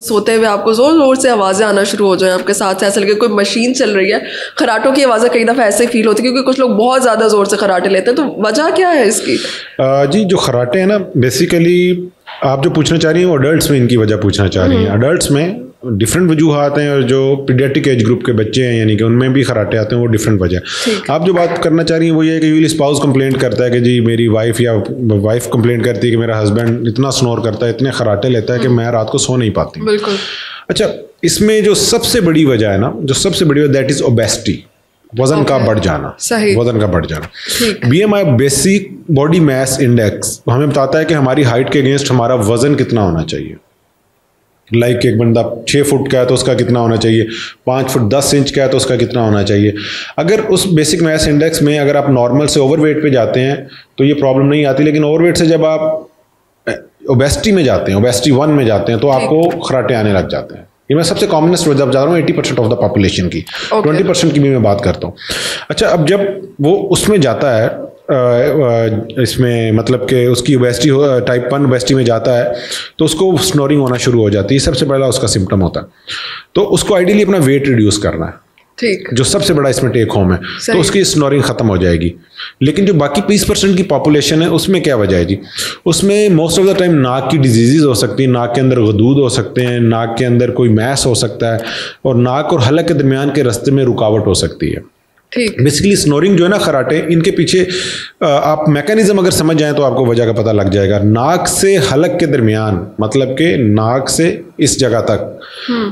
सोते हुए आपको जोर जोर से आवाज़ें आना शुरू हो जाए आपके साथ, ऐसा लगे कोई मशीन चल रही है। खराटों की आवाज़ें कई दफ़ा ऐसे फील होती है क्योंकि कुछ लोग बहुत ज़्यादा ज़ोर से खराटे लेते हैं, तो वजह क्या है इसकी? जी, जो खराटे हैं ना, बेसिकली आप जो पूछना चाह रही हैं वो अडल्ट्स में इनकी वजह पूछना चाह रही हैं। अडल्ट्स में डिफरेंट वजूहात हैं और जो पीडियाट्रिक एज ग्रुप के बच्चे हैं यानी कि उनमें भी खराटे आते हैं, वो डिफरेंट वजह है। आप जो बात करना चाह रही हैं वो ये है कि यूजली स्पाउस कंप्लेंट करता है कि जी मेरी वाइफ या वाइफ कंप्लेंट करती है कि मेरा हस्बैंड इतना स्नोर करता है, इतने खराटे लेता है कि मैं रात को सो नहीं पाती। बिल्कुल। अच्छा, इसमें जो सबसे बड़ी वजह है ना, जो सबसे बड़ी वजह दैट इज ओबेसिटी, वजन का बढ़ जाना। सही। वजन का बढ़ जाना। BMI basic body mass index हमें बताता है कि हमारी हाइट के अगेंस्ट हमारा वजन कितना होना चाहिए। लाइक एक बंदा 6 फुट का है तो उसका कितना होना चाहिए, 5 फुट 10 इंच का है तो उसका कितना होना चाहिए। अगर उस बेसिक मास इंडेक्स में अगर आप नॉर्मल से ओवरवेट पे जाते हैं तो ये प्रॉब्लम नहीं आती, लेकिन ओवरवेट से जब आप ओबेसिटी में जाते हैं, ओबेसिटी 1 में जाते हैं, तो आपको खराटे आने लग जाते हैं। ये मैं सबसे कॉमनेस्ट वजह बता रहा हूँ 80% ऑफ द पॉपुलेशन की। 20% की भी मैं बात करता हूँ। अच्छा, अब जब वो उसमें जाता है इसमें मतलब कि उसकी ओबेसिटी टाइप 1 ओबेसिटी में जाता है तो उसको स्नोरिंग होना शुरू हो जाती है। सबसे पहला उसका सिम्टम होता है, तो उसको आइडियली अपना वेट रिड्यूस करना है, ठीक, जो सबसे बड़ा इसमें टेक होम है, तो उसकी स्नोरिंग खत्म हो जाएगी। लेकिन जो बाकी 20% की पॉपुलेशन है उसमें क्या वजह है जी? उसमें मोस्ट ऑफ द टाइम नाक की डिजीजेज हो सकती है, नाक के अंदर गदूद हो सकते हैं, नाक के अंदर कोई मैस हो सकता है और नाक और हलक के दरमियान के रास्ते में रुकावट हो सकती है। बेसिकली स्नोरिंग जो है ना, खराटे, इनके पीछे आप मैकेनिज्म अगर समझ जाएं तो आपको वजह का पता लग जाएगा। नाक से हलक के दरमियान, मतलब कि नाक से इस जगह तक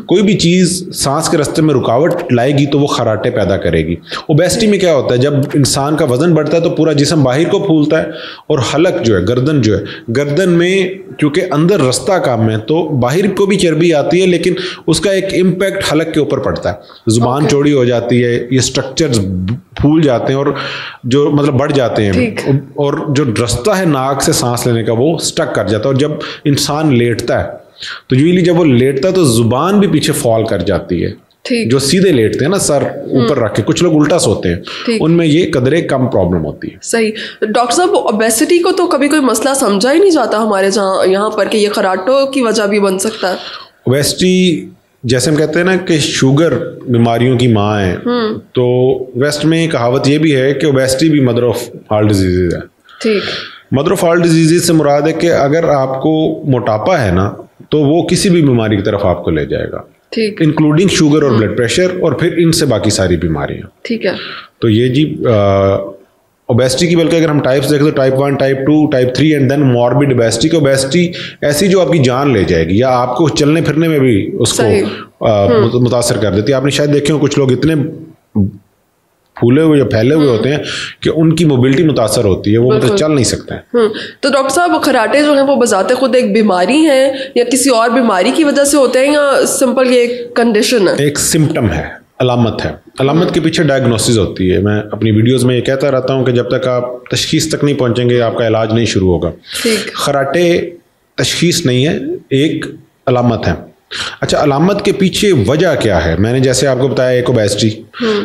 कोई भी चीज़ सांस के रास्ते में रुकावट लाएगी तो वो खराटे पैदा करेगी। ओबेसिटी में क्या होता है, जब इंसान का वजन बढ़ता है तो पूरा जिस्म बाहर को फूलता है और हलक जो है, गर्दन जो है, गर्दन में क्योंकि अंदर रास्ता कम है तो बाहर को भी चर्बी आती है, लेकिन उसका एक इम्पैक्ट हलक के ऊपर पड़ता है। जुबान चौड़ी हो जाती है, ये स्ट्रक्चर्स फूल जाते हैं और जो मतलब बढ़ जाते हैं, और जो रास्ता है नाक से सांस लेने का वो स्टक कर जाता है। और जब इंसान लेटता है तो यूजली जब वो लेटता है तो जुबान भी पीछे फॉल कर जाती है। जो सीधे लेटते हैं ना, सर ऊपर रख के, कुछ लोग उल्टा सोते हैं, उनमें ये कदरे कम प्रॉब्लम होती है। सही। डॉक्टर साहब, ओबेसिटी को तो कभी कोई मसला समझा ही नहीं जाता हमारे यहाँ पर कि ये खराटों की वजह भी बन सकता है। ओबेसिटी जैसे हम कहते हैं ना कि शुगर बीमारियों की माँ है, तो वेस्ट में कहावत ये भी है कि ओबेसिटी भी मदर ऑफ ऑल डिजीजेज है। ठीक। मदर ऑफ ऑल डिजीजेज से मुराद है कि अगर आपको मोटापा है ना तो वो किसी भी बीमारी की तरफ आपको ले जाएगा, ठीक, इंक्लूडिंग शुगर और ब्लड प्रेशर और फिर इनसे बाकी सारी बीमारियां। ठीक है। तो ये जी ओबेसिटी की, बल्कि अगर हम टाइप्स देखें तो type 1, type 2, type 3 and then morbid obesity. की ओबेसिटी ऐसी जो आपकी जान ले जाएगी या आपको चलने फिरने में भी उसको मुतासर कर देती है। आपने शायद देखे हो कुछ लोग इतने फूले हुए या फैले हुए होते हैं कि उनकी मोबिलिटी मुतासर होती है, वो मतलब चल नहीं सकते हैं। तो डॉक्टर साहब, खराटे जो हैं वो बजाते खुद एक बीमारी है या किसी और बीमारी की वजह से होते हैं या सिंपल ये एक कंडीशन है? एक सिम्टम है, अलामत है। अलामत के पीछे डायग्नोसिस होती है। मैं अपनी वीडियोस में ये कहता रहता हूँ कि जब तक आप तशखीस तक नहीं पहुंचेंगे आपका इलाज नहीं शुरू होगा। खराटे तशखीस नहीं है, एक अलामत है। अच्छा, अलामत के पीछे वजह क्या है? मैंने जैसे आपको बताया एक ओबेसिटी।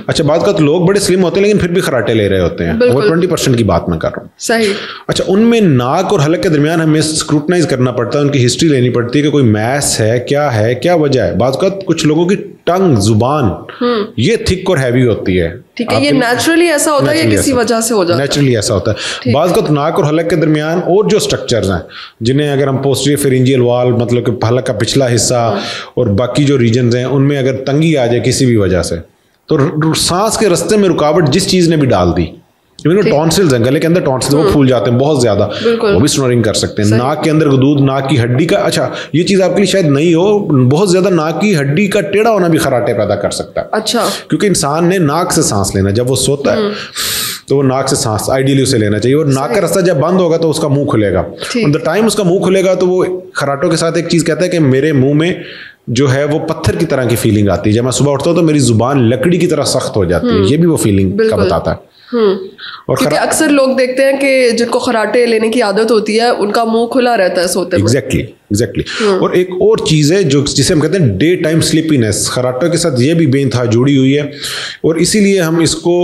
अच्छा, बात का तो लोग बड़े स्लिम होते हैं लेकिन फिर भी खराटे ले रहे होते हैं, वो 20% की बात मैं कर रहा हूँ। सही। अच्छा, उनमें नाक और हलक के दरमियान हमें स्क्रूटनाइज करना पड़ता है, उनकी हिस्ट्री लेनी पड़ती है कि कोई मैस है, क्या वजह है। बात का कुछ लोगों की टंग, जुबान ये थिक और हैवी होती है। ठीक है, ये नेचुरली ऐसा होता है या किसी वजह से हो जाता है? नेचुरली ऐसा होता है। बात का नाक और हलक के दरमियान और जो स्ट्रक्चर्स हैं जिन्हें अगर हम पोस्टीरियर फेरिंजियल वॉल, मतलब कि हलक का पिछला हिस्सा और बाकी जो रीजन्स हैं उनमें अगर तंगी आ जाए किसी भी वजह से, तो सांस के रास्ते में रुकावट जिस चीज ने भी डाल दी, टॉन्सिल्स हैं, गले के अंदर टॉन्सिल्स वो फूल जाते हैं बहुत ज्यादा, वो भी स्नोरिंग कर सकते हैं। नाक के अंदर गदूद, नाक की हड्डी का, अच्छा ये चीज आपके लिए शायद नहीं हो, बहुत ज्यादा नाक की हड्डी का टेढ़ा होना भी खराटे पैदा कर सकता है। अच्छा, क्योंकि इंसान ने नाक से सांस लेना, जब वो सोता है तो वो नाक से सांस आइडियली उसे लेना चाहिए, और नाक का रास्ता जब बंद होगा तो उसका मुंह खुलेगा। द टाइम उसका मुंह खुलेगा तो वो खराटों के साथ एक चीज कहता है कि मेरे मुंह में जो है वो पत्थर की तरह की फीलिंग आती है, जब मैं सुबह उठता हूँ तो मेरी जुबान लकड़ी की तरह सख्त हो जाती है। ये भी वो फीलिंग का बताता है। और क्योंकि अक्सर लोग देखते हैं कि जिनको खराटे लेने की आदत होती है उनका मुंह खुला रहता है सोते में। एग्जैक्टली। और एक और चीज़ है जो जिसे हम कहते हैं डे टाइम स्लीपीनेस, खराटों के साथ ये भी बेइंतहा जुड़ी हुई है, और इसीलिए हम इसको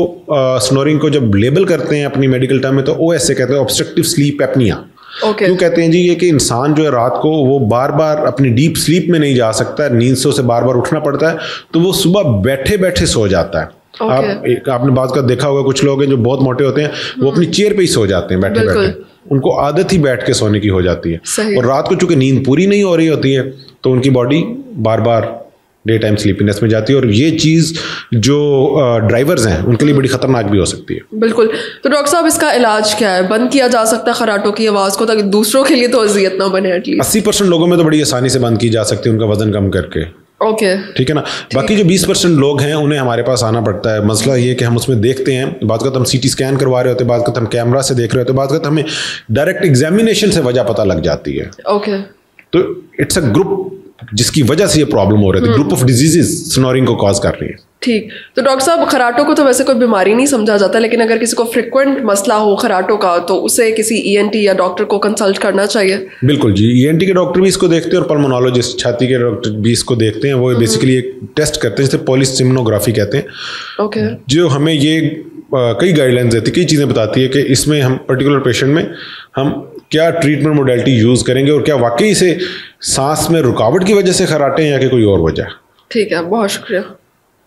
स्नोरिंग को जब लेबल करते हैं अपनी मेडिकल टर्म में तो OSA कहते हैं, ऑब्स्ट्रक्टिव स्लीप एपनिया। क्यों कहते हैं जी ये कि इंसान जो है रात को वो बार बार अपनी डीप स्लीप में नहीं जा सकता, नींद से उसे बार बार उठना पड़ता है, तो वो सुबह बैठे बैठे सो जाता है। आपने बात का देखा होगा, कुछ लोग हैं जो बहुत मोटे होते हैं, वो अपनी चेयर पे ही सो जाते हैं बैठे बैठे, उनको आदत ही बैठ के सोने की हो जाती है। और रात को चूंकि नींद पूरी नहीं हो रही होती है तो उनकी बॉडी बार बार डे टाइम स्लीपीनेस में जाती है, और ये चीज़ जो ड्राइवर्स हैं उनके लिए बड़ी खतरनाक भी हो सकती है। बिल्कुल। तो डॉक्टर साहब इसका इलाज क्या है? बंद किया जा सकता है खराटों की आवाज़ को ताकि दूसरों के लिए तो अजियत ना बने? एटलीस्ट 80% लोगों में तो बड़ी आसानी से बंद की जा सकती है, उनका वजन कम करके। ठीक है ना। बाकी जो 20% लोग हैं उन्हें हमारे पास आना पड़ता है। मसला ये कि हम उसमें देखते हैं, बाद का हम CT स्कैन करवा रहे होते हैं, बाद का हम कैमरा से देख रहे होते हैं, बाद का हमें डायरेक्ट एग्जामिनेशन से वजह पता लग जाती है। तो इट्स अ ग्रुप जिसकी वजह से ये प्रॉब्लम हो रही है, ग्रुप ऑफ डिजीजेस स्नोरिंग को कॉज कर रही है। ठीक। तो डॉक्टर साहब खराटों को तो वैसे कोई बीमारी नहीं समझा जाता, लेकिन अगर किसी को फ्रिक्वेंट मसला हो खराटों का तो उसे किसी ENT या डॉक्टर को कंसल्ट करना चाहिए? बिल्कुल जी, ENT के डॉक्टर भी इसको देखते हैं और पल्मोनोलॉजिस्ट छाती के डॉक्टर भी इसको देखते हैं। वो बेसिकली एक टेस्ट करते हैं जिसे पॉलीसिम्नोग्राफी कहते हैं, जो हमें ये कई गाइडलाइंस देती है, कई चीज़ें बताती है कि इसमें हम पर्टिकुलर पेशेंट में हम क्या ट्रीटमेंट मोडेलिटी यूज़ करेंगे और क्या वाकई से सांस में रुकावट की वजह से खराटे हैं या कि कोई और वजह। ठीक है, बहुत शुक्रिया।